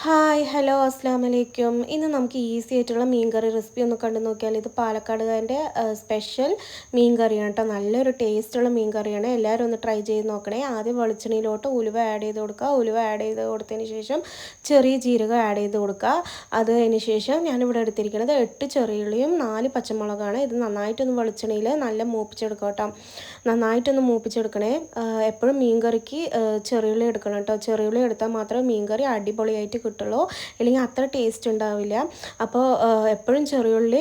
Hi hello അസ്സാം വലൈക്കും. ഇന്ന് നമുക്ക് ഈസി ആയിട്ടുള്ള മീൻ കറി റെസിപ്പി ഒന്ന് കണ്ടു നോക്കിയാൽ. ഇത് പാലക്കാടുകാരൻ്റെ സ്പെഷ്യൽ മീൻ കറിയാണ് കേട്ടോ. നല്ലൊരു ടേസ്റ്റുള്ള മീൻ കറിയാണ്. എല്ലാവരും ഒന്ന് ട്രൈ ചെയ്ത് നോക്കണേ. ആദ്യം വെളിച്ചെണ്ണയിലോട്ട് ഉലുവ ആഡ് ചെയ്ത് കൊടുക്കുക. ഉലുവ ആഡ് ചെയ്ത് കൊടുത്തതിന് ശേഷം ചെറിയ ജീരകം ആഡ് ചെയ്ത് കൊടുക്കുക. അതിന് ശേഷം ഞാനിവിടെ എടുത്തിരിക്കുന്നത് 8 ചെറിയുള്ളിയും 4 പച്ചമുളകാണ്. ഇത് നന്നായിട്ടൊന്ന് വെളിച്ചെണ്ണയിൽ നല്ല മൂപ്പിച്ചെടുക്കുക കേട്ടോ. നന്നായിട്ടൊന്ന് മൂപ്പിച്ചെടുക്കണേ. എപ്പോഴും മീൻ കറിക്ക് ചെറിയുള്ളി എടുക്കണം കേട്ടോ. ചെറിയുള്ളി എടുത്താൽ മാത്രമേ മീൻ കറി അടിപൊളിയായിട്ട് കിട്ടുള്ളൂ, ഇല്ലെങ്കിൽ അത്ര ടേസ്റ്റ് ഉണ്ടാവില്ല. അപ്പോൾ എപ്പോഴും ചെറിയുള്ളി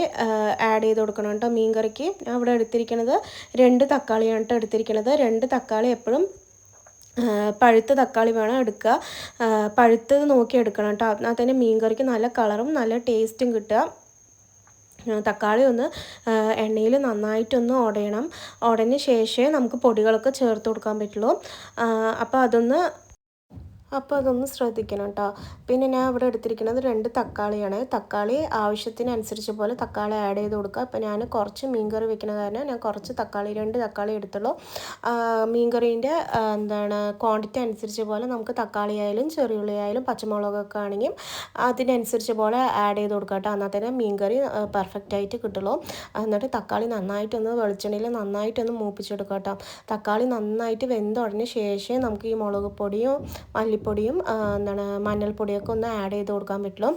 ആഡ് ചെയ്ത് കൊടുക്കണം കേട്ടോ മീൻ കറിക്ക്. ഞാൻ ഇവിടെ എടുത്തിരിക്കുന്നത് 2 തക്കാളിയാണ് കേട്ടോ എടുത്തിരിക്കുന്നത്. 2 തക്കാളി എപ്പോഴും പഴുത്ത തക്കാളി വേണം എടുക്കുക. പഴുത്തത് നോക്കി എടുക്കണം കേട്ടോ. എന്നാൽ തന്നെ മീൻ കറിക്ക് നല്ല കളറും നല്ല ടേസ്റ്റും കിട്ടുക. തക്കാളി ഒന്ന് എണ്ണയിൽ നന്നായിട്ടൊന്ന് ഉടയണം. ഉടഞ്ഞ ശേഷമേ നമുക്ക് പൊടികളൊക്കെ ചേർത്ത് കൊടുക്കാൻ പറ്റുള്ളൂ. അപ്പോൾ അതൊന്ന് ശ്രദ്ധിക്കണം കേട്ടോ. പിന്നെ ഞാൻ ഇവിടെ എടുത്തിരിക്കുന്നത് 2 തക്കാളിയാണ്. തക്കാളി ആവശ്യത്തിനനുസരിച്ച് പോലെ തക്കാളി ആഡ് ചെയ്ത് കൊടുക്കുക. അപ്പോൾ ഞാൻ കുറച്ച് മീൻ കറി വെക്കുന്ന കാരണം ഞാൻ കുറച്ച് 2 തക്കാളി എടുത്തുള്ളൂ. മീൻ കറീൻ്റെ ക്വാണ്ടിറ്റി അനുസരിച്ച് പോലെ നമുക്ക് തക്കാളി ആയാലും ചെറിയുള്ളി ആയാലും പച്ചമുളകൊക്കെ ആണെങ്കിൽ അതിനനുസരിച്ച് പോലെ ആഡ് ചെയ്ത് കൊടുക്കുക കേട്ടോ. എന്നാൽ തന്നെ മീൻ കറി പെർഫെക്റ്റ് ആയിട്ട് കിട്ടുള്ളൂ. എന്നിട്ട് തക്കാളി നന്നായിട്ടൊന്ന് വെളിച്ചെണ്ണയിൽ നന്നായിട്ടൊന്ന് മൂപ്പിച്ചെടുക്കുക കേട്ടോ. തക്കാളി നന്നായിട്ട് വെന്തുടഞ്ഞ ശേഷം നമുക്ക് ഈ മുളക് പൊടിയും മല്ലിപ്പൊടിയും മഞ്ഞൾപ്പൊടിയൊക്കെ ഒന്ന് ആഡ് ചെയ്ത് കൊടുക്കാൻ പറ്റുള്ളൂ.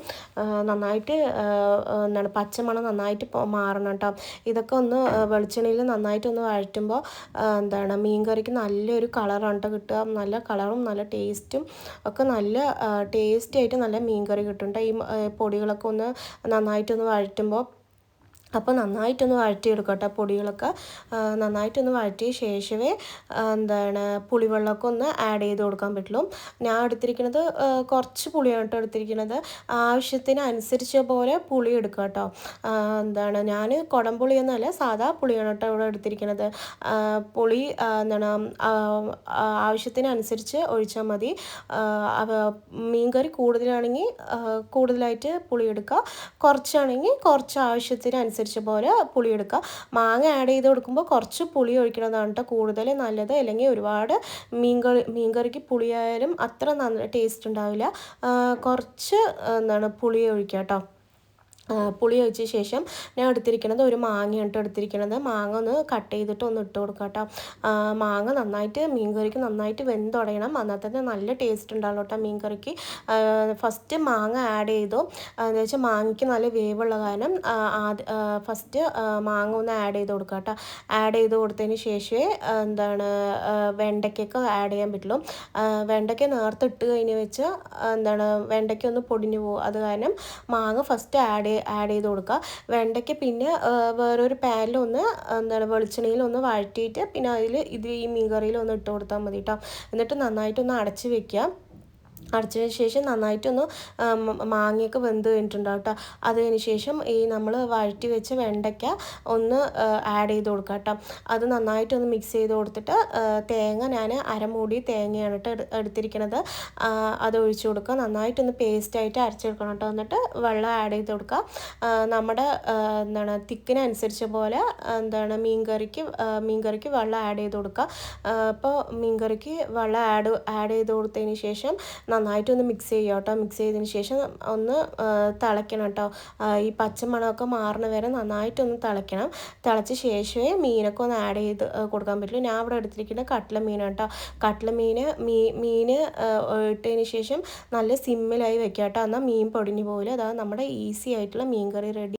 നന്നായിട്ട് പച്ചമണം നന്നായിട്ട് മാറണം കേട്ടോ. ഇതൊക്കെ ഒന്ന് വെളിച്ചെണ്ണയിൽ നന്നായിട്ടൊന്ന് വഴറ്റുമ്പോൾ മീൻ കറിക്ക് നല്ലൊരു കളറാണ് കേട്ടോ കിട്ടുക. നല്ല കളറും നല്ല ടേസ്റ്റും ഒക്കെ നല്ല ടേസ്റ്റി ആയിട്ട് നല്ല മീൻ കറി കിട്ടും കേട്ടോ. ഈ പൊടികളൊക്കെ ഒന്ന് നന്നായിട്ടൊന്ന് വഴറ്റുമ്പോൾ. അപ്പോൾ നന്നായിട്ടൊന്ന് വഴറ്റിയെടുക്കുക കേട്ടോ. പൊടികളൊക്കെ നന്നായിട്ടൊന്ന് വഴറ്റിയ ശേഷമേ പുളിവെള്ളമൊക്കെ ഒന്ന് ആഡ് ചെയ്ത് കൊടുക്കാൻ പറ്റുള്ളൂ. ഞാൻ എടുത്തിരിക്കുന്നത് കുറച്ച് പുളിയാണ് കേട്ടോ എടുത്തിരിക്കുന്നത്. ആവശ്യത്തിന് അനുസരിച്ച് പോലെ പുളി എടുക്കുക കേട്ടോ. ഞാൻ കുടംപുളിയൊന്നുമല്ല, സാധാ പുളിയാണ് കേട്ടോ ഇവിടെ എടുത്തിരിക്കുന്നത്. പുളി ആവശ്യത്തിനനുസരിച്ച് ഒഴിച്ചാൽ മതി. മീൻ കറി കൂടുതലാണെങ്കിൽ കൂടുതലായിട്ട് പുളി എടുക്കുക, കുറച്ചാണെങ്കിൽ കുറച്ച് ആവശ്യത്തിനനുസരിച്ച് പോലെ പുളി എടുക്കുക. മാങ്ങ ആഡ് ചെയ്ത് കൊടുക്കുമ്പോൾ കുറച്ച് പുളി ഒഴിക്കുന്നതാണ് കേട്ടോ കൂടുതൽ നല്ലത്. അല്ലെങ്കിൽ ഒരുപാട് മീൻ കറിക്ക് പുളിയായാലും അത്ര നല്ല ടേസ്റ്റ് ഉണ്ടാവില്ല. കുറച്ച് പുളി ഒഴിക്കുക കേട്ടോ. പുളി ഒഴിച്ച ശേഷം ഞാൻ എടുത്തിരിക്കുന്നത് ഒരു മാങ്ങയാണ് കേട്ടോ എടുത്തിരിക്കുന്നത്. മാങ്ങ ഒന്ന് കട്ട് ചെയ്തിട്ട് ഒന്ന് ഇട്ട് കൊടുക്കാം കേട്ടോ. മാങ്ങ നന്നായിട്ട് മീൻ കറിക്ക് നന്നായിട്ട് വെന്തുടയണം. എന്നാൽ തന്നെ നല്ല ടേസ്റ്റ് ഉണ്ടാവും കേട്ടോ മീൻ കറിക്ക്. ഫസ്റ്റ് മാങ്ങ ആഡ് ചെയ്തു. എന്ന് വെച്ചാൽ മാങ്ങയ്ക്ക് നല്ല വേവുള്ള കാരണം ഫസ്റ്റ് മാങ്ങ ഒന്ന് ആഡ് ചെയ്ത് കൊടുക്കുക കേട്ടോ. ആഡ് ചെയ്ത് കൊടുത്തതിന് ശേഷമേ വെണ്ടയ്ക്കൊക്കെ ആഡ് ചെയ്യാൻ പറ്റുള്ളൂ. വെണ്ടയ്ക്ക നേരത്തെ ഇട്ട് കഴിഞ്ഞ് വെച്ചാൽ വെണ്ടയ്ക്ക ഒന്ന് പൊടിഞ്ഞു പോകും. അത് കാരണം മാങ്ങ ഫസ്റ്റ് ആഡ് ചെയ്ത് കൊടുക്കുക. വെണ്ടയ്ക്ക് പിന്നെ വേറൊരു പാനിൽ ഒന്ന് വെളിച്ചെണ്ണയിൽ ഒന്ന് വഴറ്റിയിട്ട് പിന്നെ അതിൽ ഈ മീൻ കറിയിൽ ഒന്ന് ഇട്ട് കൊടുത്താൽ മതി കേട്ടോ. എന്നിട്ട് നന്നായിട്ടൊന്ന് അടച്ച് വെക്കുക. അടച്ചതിന് ശേഷം നന്നായിട്ടൊന്ന് മാങ്ങയൊക്കെ വെന്ത് കഴിഞ്ഞിട്ടുണ്ടാവും കേട്ടോ. അതിന് ശേഷം ഈ നമ്മൾ വഴറ്റി വെച്ച വെണ്ടയ്ക്ക ഒന്ന് ആഡ് ചെയ്ത് കൊടുക്കുക കേട്ടോ. അത് നന്നായിട്ടൊന്ന് മിക്സ് ചെയ്ത് കൊടുത്തിട്ട് തേങ്ങ ഞാൻ അരമൂടി തേങ്ങയാണ് കേട്ടോ എടുത്തിരിക്കുന്നത്. അത് ഒഴിച്ച് കൊടുക്കുക. നന്നായിട്ടൊന്ന് പേസ്റ്റായിട്ട് അരച്ചെടുക്കണം കേട്ടോ. എന്നിട്ട് വെള്ളം ആഡ് ചെയ്ത് കൊടുക്കുക. നമ്മുടെ തിക്കിനനുസരിച്ച് പോലെ മീൻ കറിക്ക് വെള്ളം ആഡ് ചെയ്ത് കൊടുക്കുക. അപ്പോൾ മീൻ കറിക്ക് വെള്ളം ആഡ് ചെയ്ത് കൊടുത്തതിന് ശേഷം നന്നായിട്ടൊന്ന് മിക്സ് ചെയ്യുക കേട്ടോ. മിക്സ് ചെയ്തതിന് ശേഷം ഒന്ന് തിളയ്ക്കണം കേട്ടോ. ഈ പച്ചമണമൊക്കെ മാറുന്ന വരെ നന്നായിട്ടൊന്ന് തിളയ്ക്കണം. തിളച്ച ശേഷമേ മീനൊക്കെ ഒന്ന് ആഡ് ചെയ്ത് കൊടുക്കാൻ പറ്റുള്ളൂ. ഞാൻ ഇവിടെ എടുത്തിരിക്കുന്നത് കട്ട്ല മീനാണ് കേട്ടോ. കട്ട്ല മീൻ ഇട്ടതിന് ശേഷം നല്ല സിമ്മിലായി വെക്കുക കേട്ടോ. എന്നാൽ മീൻ പൊടിഞ്ഞു പോകില്ല. അതാണ് നമ്മുടെ ഈസി ആയിട്ടുള്ള മീൻ കറി റെഡി.